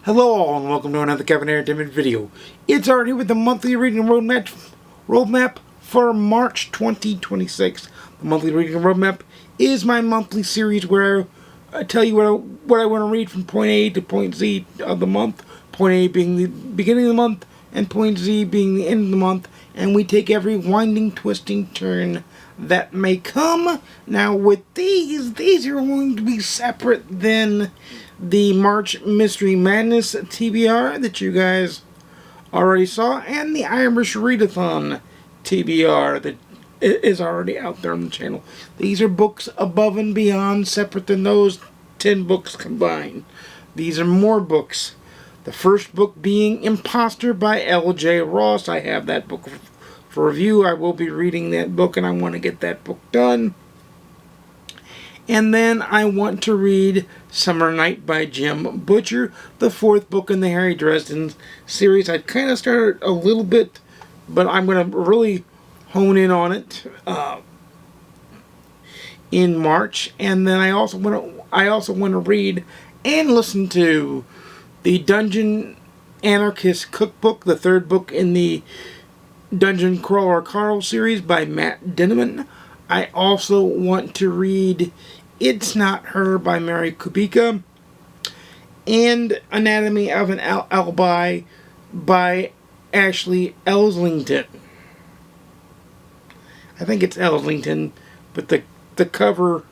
Hello all and welcome to another Kevin Entertainment video. It's already with the monthly reading roadmap for March 2026. The monthly reading roadmap is my monthly series where I tell you what I want to read from point A to point Z of the month. Point A being the beginning of the month and point Z being the end of the month. And we take every winding, twisting turn that may come. Now with these are going to be separate than the March Mystery Madness TBR that you guys already saw, and the Irish Readathon TBR that is already out there on the channel. These are books above and beyond, separate than those 10 books combined. These are more books. The first book being Imposter by L.J. Ross. I have that book for review. I will be reading that book, and I want to get that book done. And then I want to read Summer Night by Jim Butcher, the fourth book in the Harry Dresden series. I kind of started a little bit, but I'm going to really hone in on it in March. And then I also want to read and listen to the Dungeon Anarchist Cookbook, the third book in the Dungeon Crawler Carl series by Matt Dinneman. I also want to read It's Not Her by Mary Kubica, and Anatomy of an Alibi by Ashley Elslington. I think it's Elslington, but the cover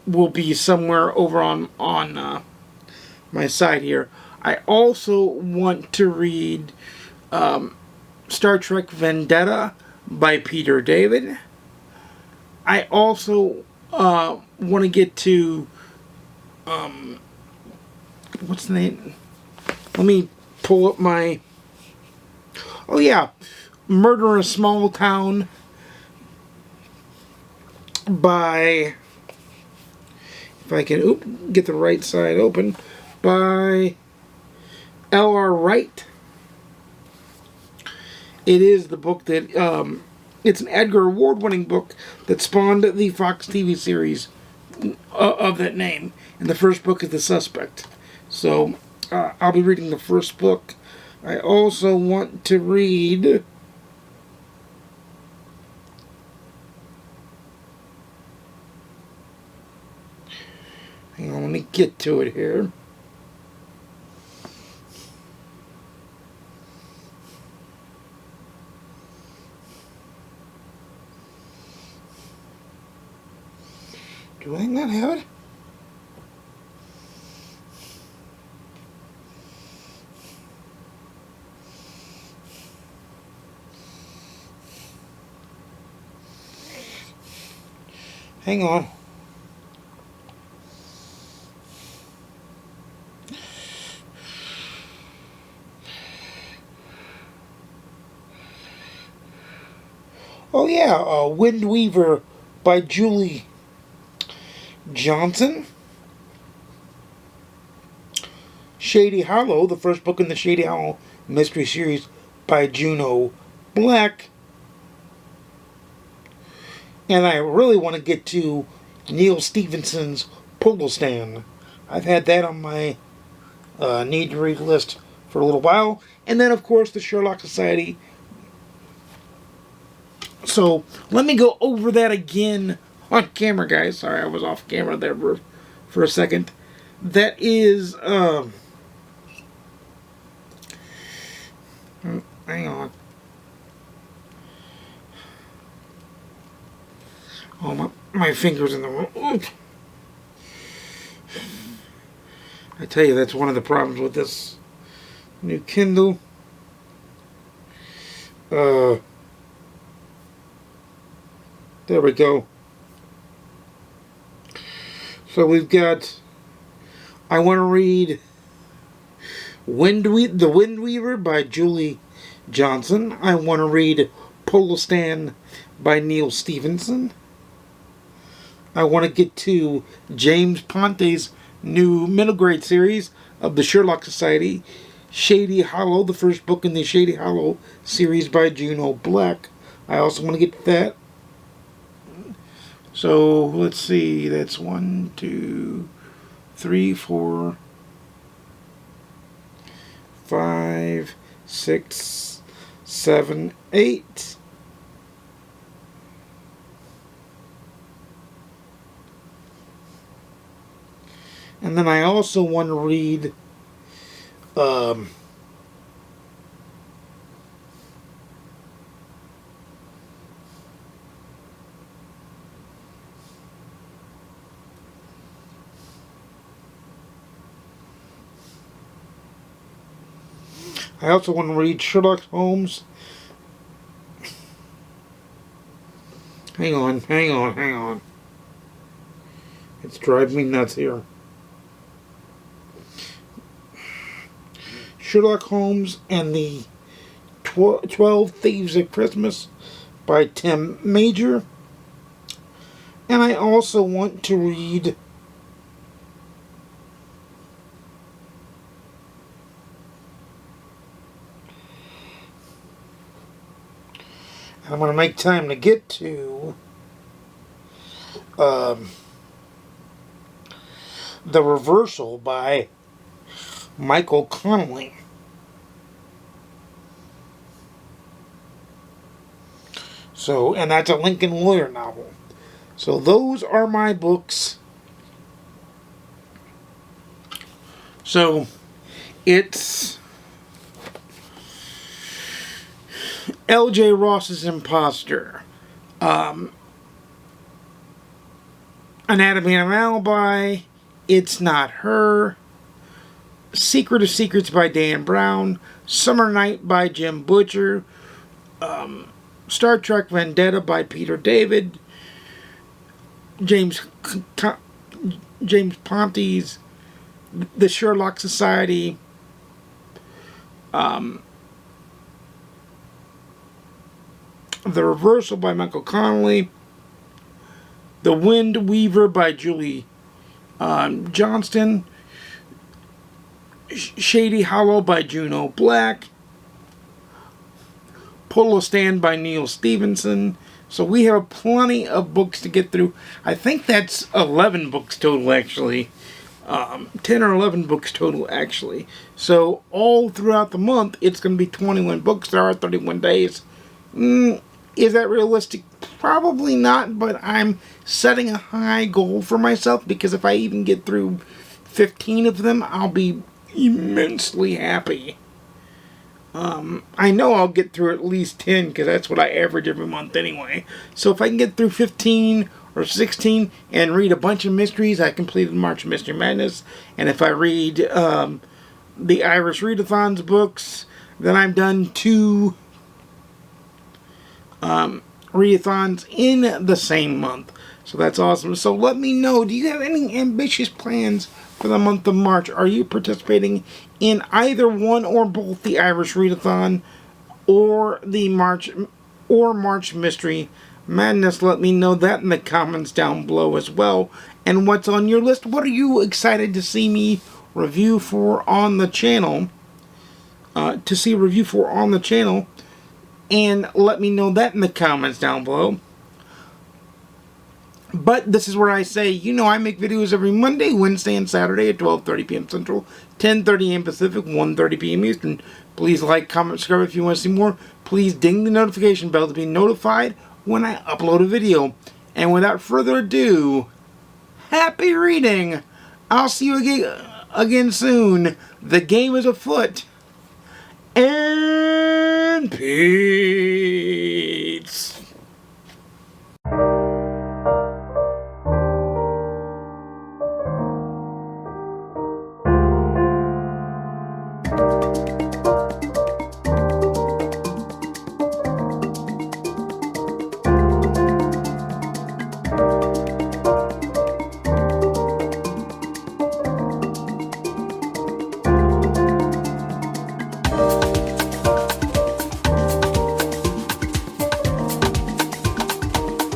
will be somewhere over on my side here. I also want to read Star Trek Vendetta by Peter David. I also want to get to what's the name? Let me pull up my... Oh yeah, Murder in a Small Town by... If I can get the right side open, by L.R. Wright. It is the book that... it's an Edgar Award-winning book that spawned the Fox TV series of that name. And the first book is The Suspect. So, I'll be reading the first book. I also want to read... Hang on, let me get to it here. Do I not have it? Hang on. Oh yeah, Wind Weaver by Julie Johnson. Shady Hollow, the first book in the Shady Hollow mystery series by Juno Black. And I really want to get to Neil Stephenson's Polo Stand. I've had that on my need to read list for a little while. And then, of course, the Sherlock Society. So, let me go over that again on camera, guys. Sorry, I was off camera there for a second. That is, hang on. Oh, my finger's in the wrong... I tell you, that's one of the problems with this new Kindle. There we go. So we've got... I want to read The Wind Weaver by Julie Johnson. I want to read Polo Stand by Neil Stephenson. I want to get to James Ponte's new middle grade series of the Sherlock Society, Shady Hollow, the first book in the Shady Hollow series by Juno Black. I also want to get to that. So, let's see, that's 1, 2, 3, 4, 5, 6, 7, 8. And then I also want to read Sherlock Holmes. Hang on. It's driving me nuts here. Sherlock Holmes and the 12 Thieves of Christmas by Tim Major. And I also want to read I'm going to make time to get to The Reversal by Michael Connelly. So, and that's a Lincoln Lawyer novel. So those are my books. So it's L.J. Ross's Imposter, Anatomy of an Alibi, It's Not Her, Secret of Secrets by Dan Brown, Summer Night by Jim Butcher, Star Trek Vendetta by Peter David, James Ponte's The Sherlock Society, The Reversal by Michael Connelly, The Wind Weaver by Julie Johnston, Shady Hollow by Juno Black, Polo Stand by Neil Stevenson. So we have plenty of books to get through. I think that's 11 books total, actually. 10 or 11 books total, actually. So all throughout the month, it's going to be 21 books. There are 31 days. Is that realistic? Probably not, but I'm setting a high goal for myself, because if I even get through 15 of them, I'll be immensely happy. I know I'll get through at least 10, because that's what I average every month anyway. So if I can get through 15 or 16 and read a bunch of mysteries, I completed March Mystery Madness. And if I read the Irish Readathon's books, then I've done 2 readathons in the same month. So that's awesome. So let me know, do you have any ambitious plans for the month of March? Are you participating in either one or both the Irish Readathon or the March Mystery Madness? Let me know that in the comments down below as well. And what's on your list? What are you excited to see me review for on the channel? And let me know that in the comments down below. But this is where I say, I make videos every Monday, Wednesday, and Saturday at 12:30 p.m. Central, 10:30 a.m. Pacific, 1:30 p.m. Eastern. Please like, comment, subscribe if you want to see more. Please ding the notification bell to be notified when I upload a video. And without further ado, happy reading! I'll see you again soon. The game is afoot. And peace.